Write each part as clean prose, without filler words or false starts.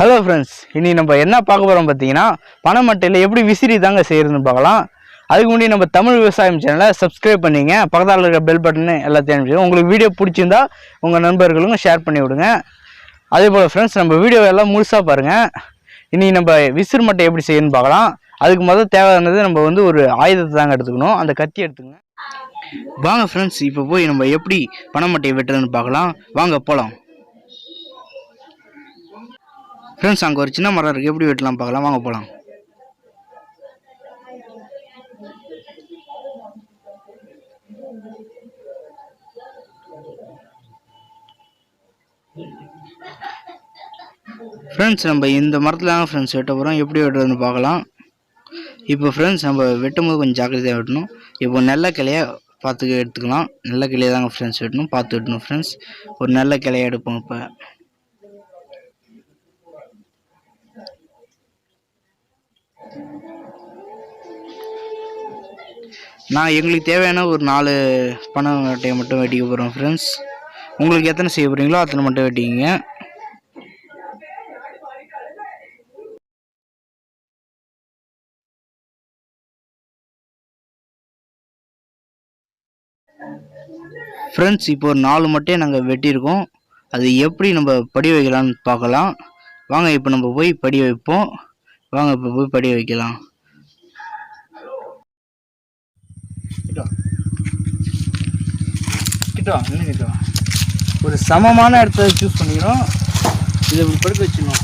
Hello friends, இனி நம்ம என்ன பார்க்க போகிறோம் பார்த்தீங்கன்னா, பனைமட்டையில் எப்படி விசிறி தாங்க செய்கிறதுன்னு பார்க்கலாம். அதுக்கு முன்னாடி நம்ம தமிழ் விவசாயம் சேனலை சப்ஸ்கிரைப் பண்ணிங்க, பக்கத்தில் இருக்கிற பெல் பட்டனு எல்லாத்தையும் அனுப்பிச்சு உங்களுக்கு வீடியோ பிடிச்சிருந்தா உங்கள் நண்பர்களுக்கும் ஷேர் பண்ணி விடுங்க. அதே போல் ஃப்ரெண்ட்ஸ், நம்ம வீடியோ எல்லாம் முழுசாக பாருங்கள். இனி நம்ம விசிறு மட்டை எப்படி செய்யணும்னு பார்க்கலாம். அதுக்கு முதல் தேவையானது நம்ம ஒரு ஆயுதத்தை தாங்க எடுத்துக்கணும். அந்த கத்தி எடுத்துக்கங்க. வாங்க ஃப்ரெண்ட்ஸ், இப்போ போய் நம்ம எப்படி பனைமட்டையை வெட்டுறதுன்னு பார்க்கலாம். வாங்க போகலாம். ஃப்ரெண்ட்ஸ், அங்கே ஒரு சின்ன மரம் இருக்குது, எப்படி வெட்டலாம் பார்க்கலாம். வாங்க போகலாம். ஃப்ரெண்ட்ஸ், நம்ம இந்த மரத்தில் தாங்க ஃப்ரெண்ட்ஸ் வெட்ட போகிறோம். எப்படி வெட்டுறதுன்னு பார்க்கலாம். இப்போ ஃப்ரெண்ட்ஸ், நம்ம வெட்டும் போது கொஞ்சம் ஜாக்கிரதையாக வெட்டணும். இப்போ நல்ல கிளையை பார்த்து எடுத்துக்கலாம். நல்ல கிளையை தாங்க ஃப்ரெண்ட்ஸ் வெட்டணும், பார்த்து வெட்டணும். ஃப்ரெண்ட்ஸ், ஒரு நல்ல கிளையை எடுப்போம். இப்போ நான் எங்களுக்கு தேவையான ஒரு 4 பனைமட்டையை மட்டும் வெட்டிக்க போகிறோம். ஃப்ரெண்ட்ஸ், உங்களுக்கு எத்தனை செய்ய போகிறீங்களோ அத்தனை மட்டும் வெட்டிக்கிங்க. ஃப்ரெண்ட்ஸ், இப்போ ஒரு 4 மட்டையை நாங்கள் வெட்டியிருக்கோம். அது எப்படி நம்ம படி வைக்கலான்னு பார்க்கலாம். வாங்க, இப்போ நம்ம போய் படி வைப்போம். வாங்க, இப்போ போய் படி வைக்கலாம். ஒரு சமமான இடத்த சூஸ் பண்ணிக்கிறோம். இதை இப்படி படுக்க வச்சிடணும்.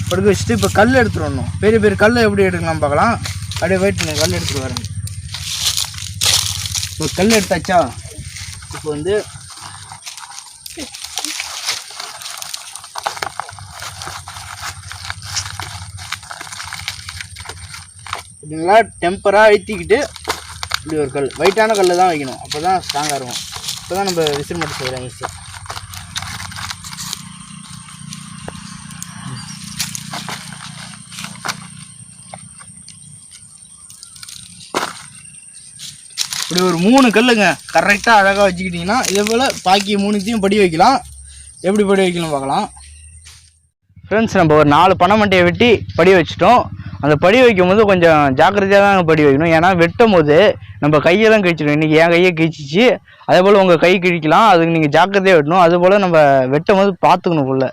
படுக்க வச்சுட்டு இப்போ கல் எடுத்துடணும். பெரிய பெரிய கல் எப்படி எடுக்கலாம் பார்க்கலாம். அப்படியே வெயிட் பண்ணி கல் எடுத்துட்டு வரேன். இப்போ கல் எடுத்தாச்சா? இப்போ இப்படிங்களா டெம்பராக அழுத்திக்கிட்டு இப்படி ஒரு கல், வெயிட்டான கல் தான் வைக்கணும். அப்போ தான் ஸ்ட்ராங்காக இருக்கும். இப்போ தான் நம்ம விசிறு மட்டும் செய்கிறோம் ஈஸியாக. இப்படி ஒரு 3 கல்லுங்க கரெக்டாக அழகாக வச்சுக்கிட்டிங்கன்னா இதே போல் பாக்கி 3த்தையும் படி வைக்கலாம். எப்படி படி வைக்கலாம் பார்க்கலாம். ஃப்ரெண்ட்ஸ், நம்ம ஒரு 4 பனைமட்டையை வெட்டி படி வச்சுட்டோம். அந்த படி வைக்கும் போது கொஞ்சம் ஜாக்கிரதையாக தான் படி வைக்கணும். ஏன்னா வெட்டும் போது நம்ம கையெல்லாம் கிழிச்சிடும். இன்றைக்கி என் கையை கிழிச்சிச்சு, அதே போல் உங்கள் கை கிழிக்கலாம். அதுக்கு நீங்கள் ஜாக்கிரதையாக வெட்டணும். அதுபோல் நம்ம வெட்டும் போது பார்த்துக்கணும். ஃபுல்லாக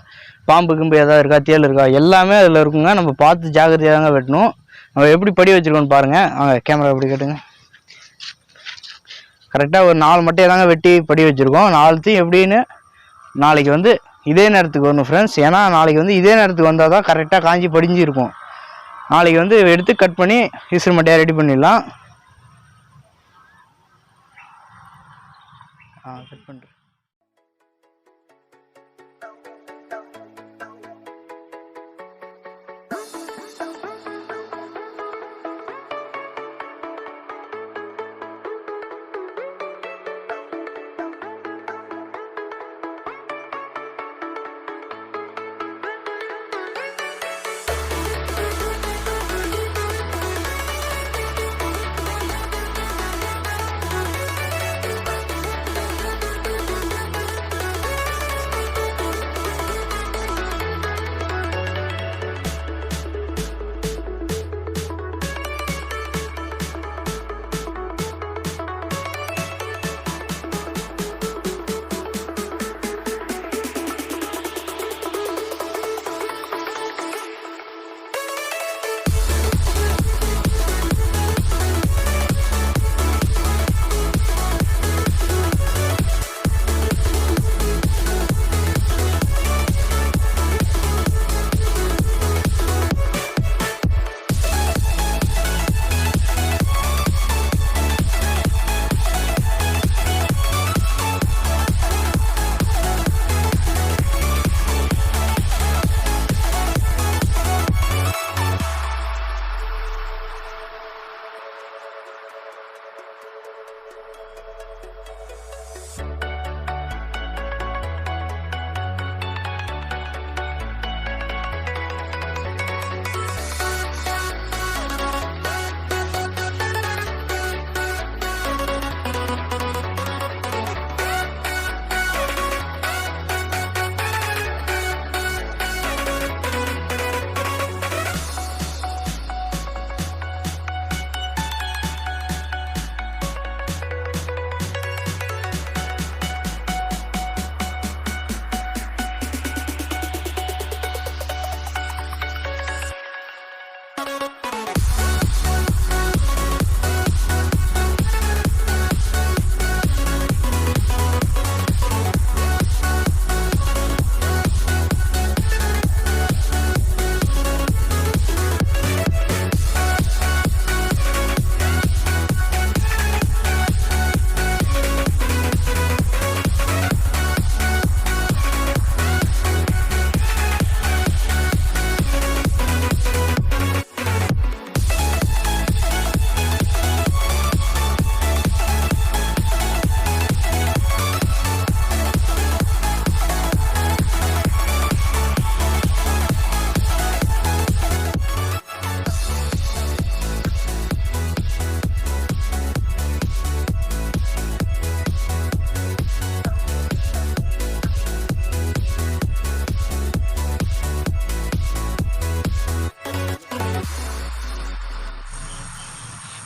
பாம்பு கிம்பு எதாவது இருக்கா, தேல் இருக்கா, எல்லாமே அதில் இருக்குங்க. நம்ம பார்த்து ஜாக்கிரதையாக தாங்க வெட்டணும். நம்ம எப்படி படி வச்சுருக்கோன்னு பாருங்கள். வாங்க, கேமரா எப்படி கேட்டுங்க. கரெக்டாக ஒரு 4 மட்டையை தாங்க வெட்டி படி வச்சுருக்கோம். 4த்தையும் எப்படின்னு நாளைக்கு இதே நேரத்துக்கு வரணும் ஃப்ரெண்ட்ஸ். ஏன்னா நாளைக்கு இதே நேரத்துக்கு வந்தால் தான் கரெக்டாக காஞ்சி படிஞ்சு இருக்கும். நாளைக்கு எடுத்து கட் பண்ணி விசிறு மட்டையாக ரெடி பண்ணிடலாம். கட் பண்ணுறேன்.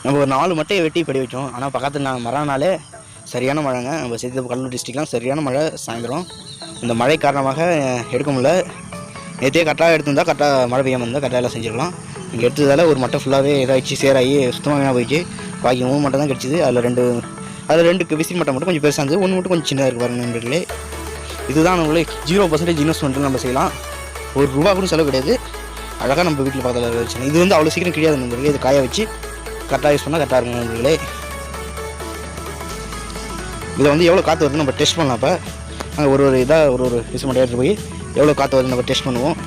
நம்ம ஒரு 4 மட்டையை வெட்டி படி வச்சோம். ஆனால் பக்கத்தில் மறுநாளே சரியான மழைங்க. நம்ம சேர்த்து கடலூர் டிஸ்ட்ரிக்ட்லாம் சரியான மழை சாயந்தரம். இந்த மழை காரணமாக எடுக்க முடியல. நேற்றே கரெக்டாக எடுத்திருந்தால் கரெக்டாக மழை பெய்யாமல் இருந்தால் கரெக்டாக எல்லாம் செஞ்சிடலாம். இங்கே எடுத்ததால் ஒரு மட்டை ஃபுல்லாகவே இதாகிடுச்சு, சேராகி சுத்தமாக வீணாக போயிடுச்சு. பாக்கி 3 மட்டை தான் கிடச்சிது. அதில் 2 விசில் மட்டை மட்டும் கொஞ்சம் பெருசாக இருந்தது, 1 மட்டும் கொஞ்சம் சின்னதாக இருக்குது பாருங்க நண்பர்களே. இதுதான் நம்மளே 0% இன்வெஸ்ட்மெண்ட்டில் நம்ம செய்யலாம். ₹1 கூட செலவு கிடையாது. அழகாக நம்ம வீட்டில் பக்கத்தில் வச்சு இது வந்து அவ்வளோ சீக்கிரம் கிடையாது நண்பர்களே. இது காய வச்சு கரெக்டாக யூஸ் பண்ணால் கரெக்டாக இருக்கும் நண்பர்களே. இதை வந்து எவ்வளோ காற்று வருதுன்னு நம்ம டெஸ்ட் பண்ணலாம். இப்போ நாங்கள் ஒரு விசில் மட்டை எடுத்துகிட்டு போய் எவ்வளோ காற்று வருதுன்னு நம்ம டெஸ்ட் பண்ணுவோம்.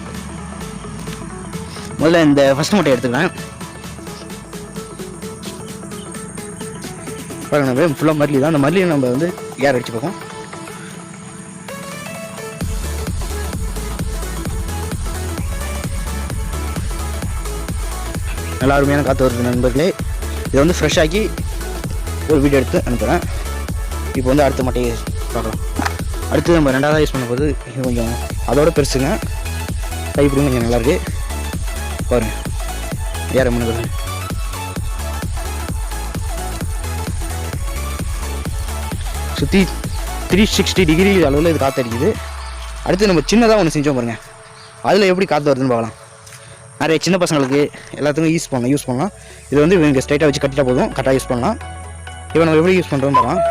முதல்ல இந்த ஃபஸ்ட் மட்டை எடுத்துக்கிறேன். பாருங்க நம்ம ஃபுல்லாக மல்லி தான். அந்த மல்லியை நம்ம வந்து ஏர் அடிச்சு பார்ப்போம். நல்லா அருமையான காற்று வருது நண்பர்களே. இதை வந்து ஃப்ரெஷ்ஷாக்கி ஒரு வீடியோ எடுத்து அனுப்புகிறேன். இப்போ வந்து அடுத்த மட்டையை பார்க்கலாம். அடுத்து நம்ம 2வது யூஸ் பண்ண போது இது கொஞ்சம் அதோட பெருசுங்க. கைப்பிடியும் கொஞ்சம் நல்லாயிருக்கு பாருங்கள். ஏற மனுக்கள் சுற்றி 360 டிகிரி அளவில் இது காற்று அடிக்குது. அடுத்து நம்ம சின்னதாக ஒன்று செஞ்சோம் பாருங்கள். அதில் எப்படி காற்று வருதுன்னு பார்க்கலாம். நிறைய சின்ன பசங்களுக்கு எல்லாத்துக்கும் யூஸ் பண்ணலாம். இது வந்து இங்கே ஸ்ட்ரைட்டாக வச்சு கட்டிட்டா போதும், கரெக்டாக யூஸ் பண்ணலாம். இப்போ நம்ம எப்படி யூஸ் பண்ணுறோன்னு பார்க்கலாம்.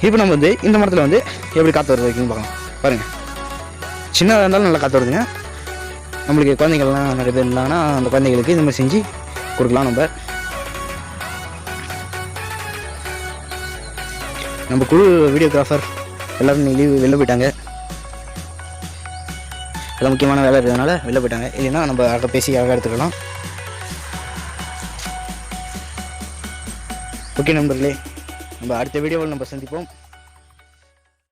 இப்போ நம்ம வந்து இந்த மரத்தில் வந்து எப்படி காற்று வருது வைக்கணும்னு பார்க்கலாம். பாருங்கள், சின்னதாக இருந்தாலும் நல்லா காற்று வருதுங்க. நம்மளுக்கு குழந்தைங்கள்லாம் நிறைய பேர் இருந்தாங்கன்னா அந்த குழந்தைங்களுக்கு இந்த மாதிரி செஞ்சு கொடுக்கலாம். நம்ம குழு வீடியோகிராஃபர் எல்லோரும் வெளில போயிட்டாங்க. எல்லாம் முக்கியமான வேலை இருக்கிறதுனால வெளில போயிட்டாங்க. இல்லைன்னா நம்ம அழகாக பேசி அழகாக எடுத்துக்கலாம். ஓகே நண்பர்களே, நம்ம அடுத்த வீடியோவில் நம்ம சந்திப்போம்.